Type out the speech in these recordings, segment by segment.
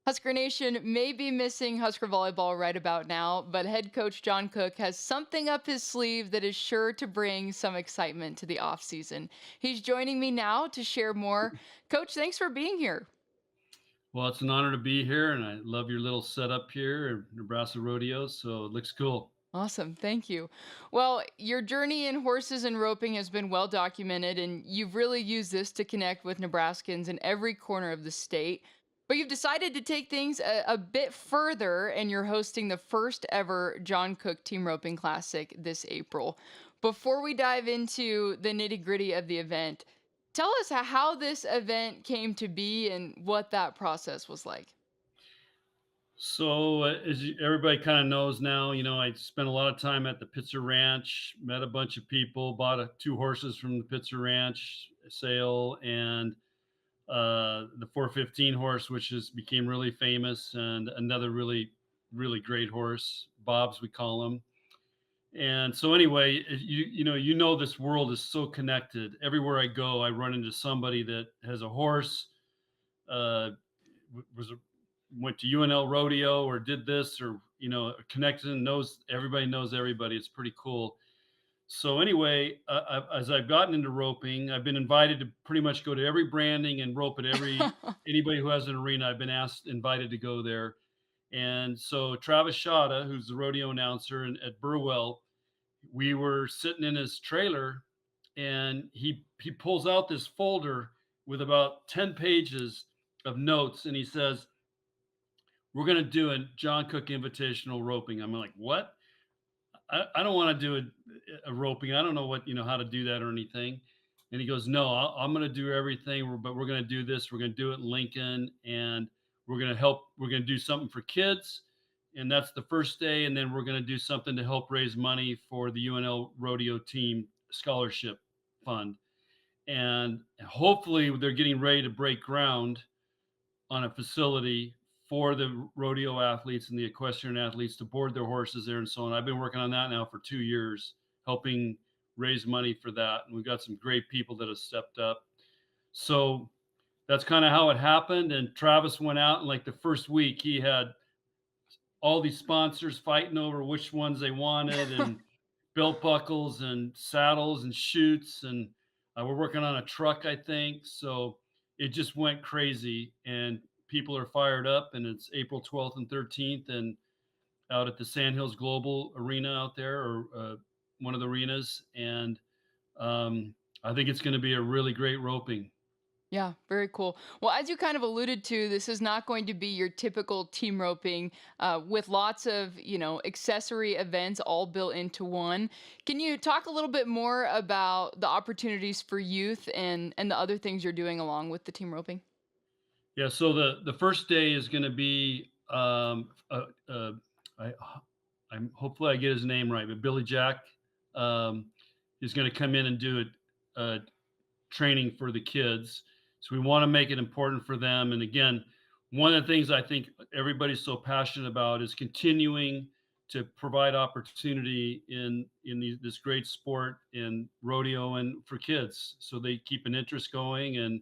Husker Nation may be missing Husker Volleyball right about now, but head coach John Cook has something up his sleeve that is sure to bring some excitement to the offseason. He's joining me now to share more. Coach, thanks for being here. Well, it's an honor to be here, and I love your little setup here at Nebraska Rodeo. So it looks cool. Awesome. Thank you. Well, your journey in horses and roping has been well documented, and you've really used this to connect with Nebraskans in every corner of the state. But you've decided to take things a bit further, and you're hosting the first ever John Cook Team Roping Classic this April. Before we dive into the nitty gritty of the event, tell us how this event came to be and what that process was like. So, everybody kind of knows now, I spent a lot of time at the Pitzer Ranch, met a bunch of people, bought two horses from the Pitzer Ranch sale, and the 415 horse, which has became really famous, and another really, really great horse, Bob's, we call him. And so anyway, you know this world is so connected. Everywhere I go, I run into somebody that has a horse, uh, was a, went to UNL rodeo or did this or connected and knows everybody. It's pretty cool. So anyway, as I've gotten into roping, I've been invited to pretty much go to every branding and rope at every anybody who has an arena. I've been invited to go there. And so Travis Shada, who's the rodeo announcer at Burwell, we were sitting in his trailer, and he pulls out this folder with about 10 pages of notes, and he says, we're going to do a John Cook Invitational roping. I'm like, what? I don't want to do a roping. I don't know how to do that or anything. And he goes, no, I'm going to do everything, but we're going to do this. We're going to do it in Lincoln, and we're going to do something for kids. And that's the first day. And then we're going to do something to help raise money for the UNL rodeo team scholarship fund. And hopefully they're getting ready to break ground on a facility for the rodeo athletes and the equestrian athletes to board their horses there and so on. I've been working on that now for 2 years, helping raise money for that. And we've got some great people that have stepped up. So that's kind of how it happened. And Travis went out, and like the first week, he had all these sponsors fighting over which ones they wanted, and belt buckles and saddles and chutes. And we're working on a truck, I think. So it just went crazy, and people are fired up. And it's April 12th and 13th, and out at the Sandhills Global Arena out there, or one of the arenas. And I think it's going to be a really great roping. Yeah, very cool. Well, as you kind of alluded to, this is not going to be your typical team roping with lots of, accessory events all built into one. Can you talk a little bit more about the opportunities for youth and the other things you're doing along with the team roping? Yeah. So the first day is going to be I I'm hopefully I get his name right, but Billy Jack um, is going to come in and do a training for the kids. So we want to make it important for them. And again, one of the things I think everybody's so passionate about is continuing to provide opportunity this great sport in rodeo and for kids, so they keep an interest going. And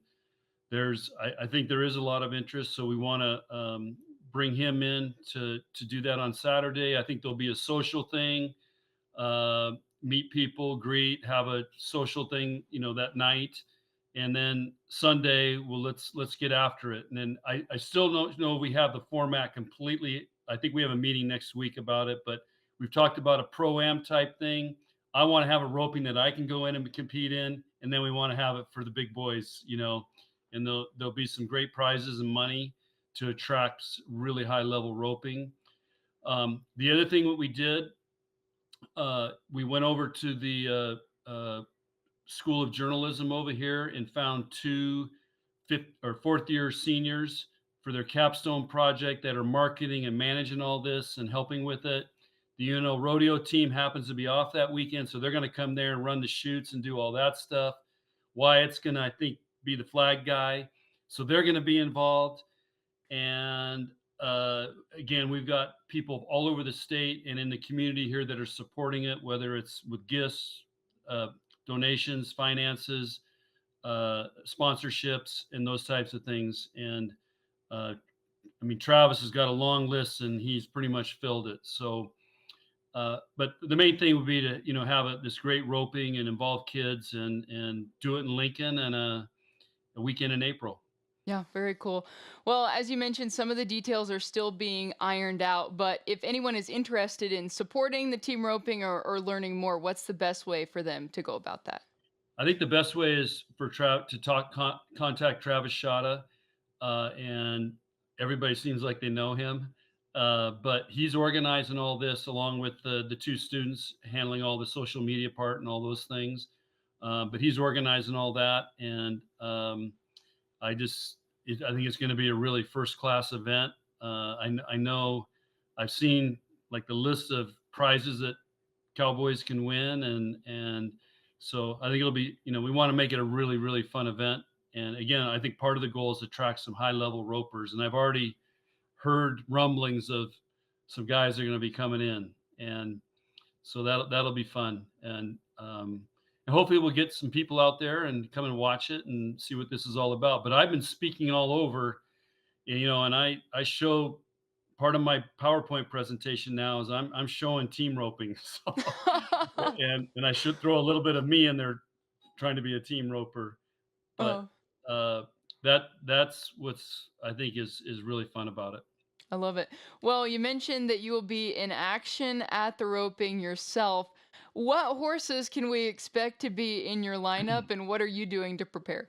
I think there is a lot of interest, so we want to bring him in to do that on Saturday. I think there'll be a social thing, uh, meet people, greet, have a social thing, that night. And then Sunday, well, let's get after it. And then I still don't know we have the format completely. I think we have a meeting next week about it, but we've talked about a pro-am type thing. I want to have a roping that I can go in and compete in, and then we want to have it for the big boys, and there'll be some great prizes and money to attract really high level roping. The other thing that we did, we went over to the School of Journalism over here and found two fifth or fourth year seniors for their capstone project that are marketing and managing all this and helping with it. The rodeo team happens to be off that weekend, so they're going to come there and run the shoots and do all that stuff. Wyatt's going to, I think, be the flag guy, so they're going to be involved. And again, we've got people all over the state and in the community here that are supporting it, whether it's with gifts, uh, donations, finances, sponsorships, and those types of things. And I mean, Travis has got a long list and he's pretty much filled it. So, but the main thing would be to, have this great roping and involve kids and do it in Lincoln and a weekend in April. Yeah, very cool. Well, as you mentioned, some of the details are still being ironed out, but if anyone is interested in supporting the team roping or learning more, what's the best way for them to go about that? I think the best way is for to contact Travis Shada, and everybody seems like they know him. But he's organizing all this along with the two students handling all the social media part and all those things. But he's organizing all that, and I think it's going to be a really first class event. I know I've seen like the list of prizes that Cowboys can win, and so I think it'll be, we want to make it a really really fun event. And again, I think part of the goal is to attract some high level ropers, and I've already heard rumblings of some guys that are going to be coming in, and so that'll be fun. And hopefully we'll get some people out there and come and watch it and see what this is all about. But I've been speaking all over, and I show part of my PowerPoint presentation now is I'm showing team roping. So and I should throw a little bit of me in there trying to be a team roper. But Oh, that's what's I think is really fun about it. I love it. Well, you mentioned that you will be in action at the roping yourself. What horses can we expect to be in your lineup, and what are you doing to prepare?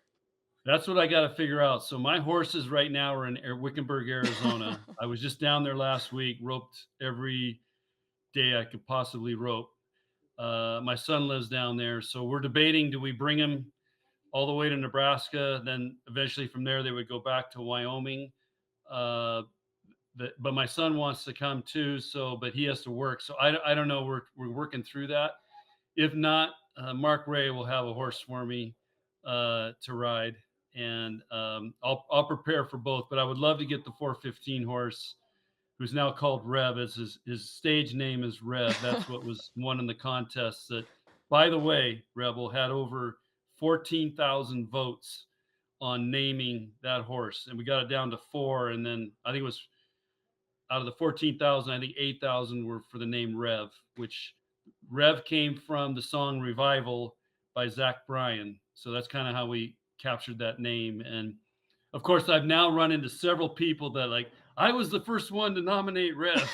That's what I got to figure out. So my horses right now are in Wickenburg, Arizona. I was just down there last week, roped every day I could possibly rope. My son lives down there, so we're debating: do we bring him all the way to Nebraska? Then eventually from there they would go back to Wyoming. Uh, but my son wants to come too, so but he has to work. So I don't know. We're working through that. If not, Mark Ray will have a horse for me to ride, and I'll prepare for both. But I would love to get the 415 horse, who's now called Rev, as his stage name is Rev. That's what was won in the contest. That, by the way, Rebel had over 14,000 votes on naming that horse, and we got it down to four. And then I think it was out of the 14,000, I think 8,000 were for the name Rev, which Rev came from the song Revival by Zach Bryan. So that's kind of how we captured that name. And of course, I've now run into several people that like, I was the first one to nominate Rev.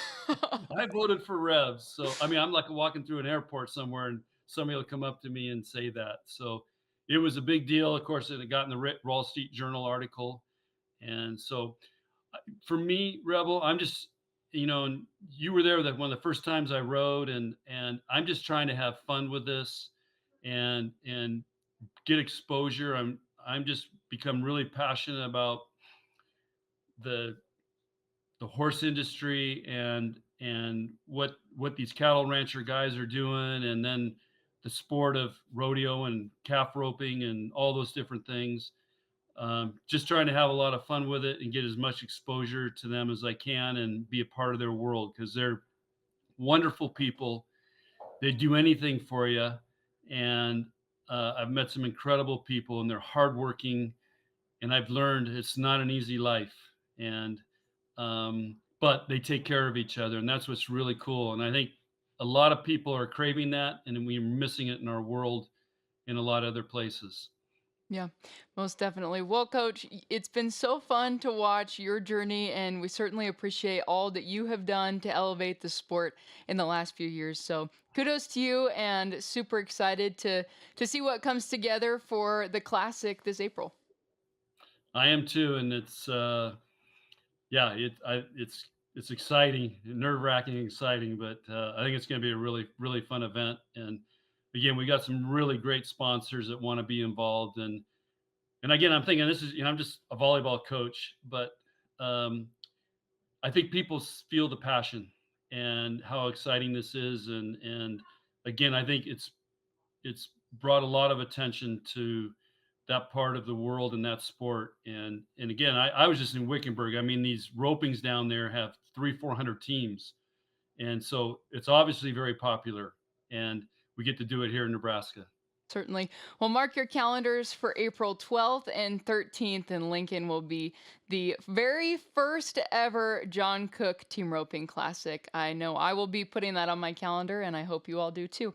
I voted for Rev. So, I mean, I'm like walking through an airport somewhere and somebody will come up to me and say that. So it was a big deal. Of course, it got in the Wall Street Journal article. And so for me, Rebel, I'm just, and you were there that one of the first times I rode, and I'm just trying to have fun with this and get exposure. I'm just become really passionate about the the horse industry and what these cattle rancher guys are doing, and then the sport of rodeo and calf roping and all those different things. Just trying to have a lot of fun with it and get as much exposure to them as I can and be a part of their world because they're wonderful people. They do anything for you. And I've met some incredible people and they're hardworking. And I've learned it's not an easy life. And, but they take care of each other. And that's what's really cool. And I think a lot of people are craving that and we're missing it in our world in a lot of other places. Yeah, most definitely. Well, Coach, it's been so fun to watch your journey, and we certainly appreciate all that you have done to elevate the sport in the last few years. So, kudos to you, and super excited to see what comes together for the classic this April. I am too. And yeah, it's exciting, nerve wracking, exciting, but I think it's going to be a really really fun event. And again, we got some really great sponsors that want to be involved. And again, I'm thinking this is I'm just a volleyball coach, but um, I think people feel the passion and how exciting this is. And again, I think it's brought a lot of attention to that part of the world and that sport. And again, I was just in Wickenburg. I mean, these ropings down there have 400 teams, and so it's obviously very popular. And we get to do it here in Nebraska. Certainly. Well, mark your calendars for April 12th and 13th, and Lincoln will be the very first ever John Cook Team Roping Classic. I know I will be putting that on my calendar, and I hope you all do too.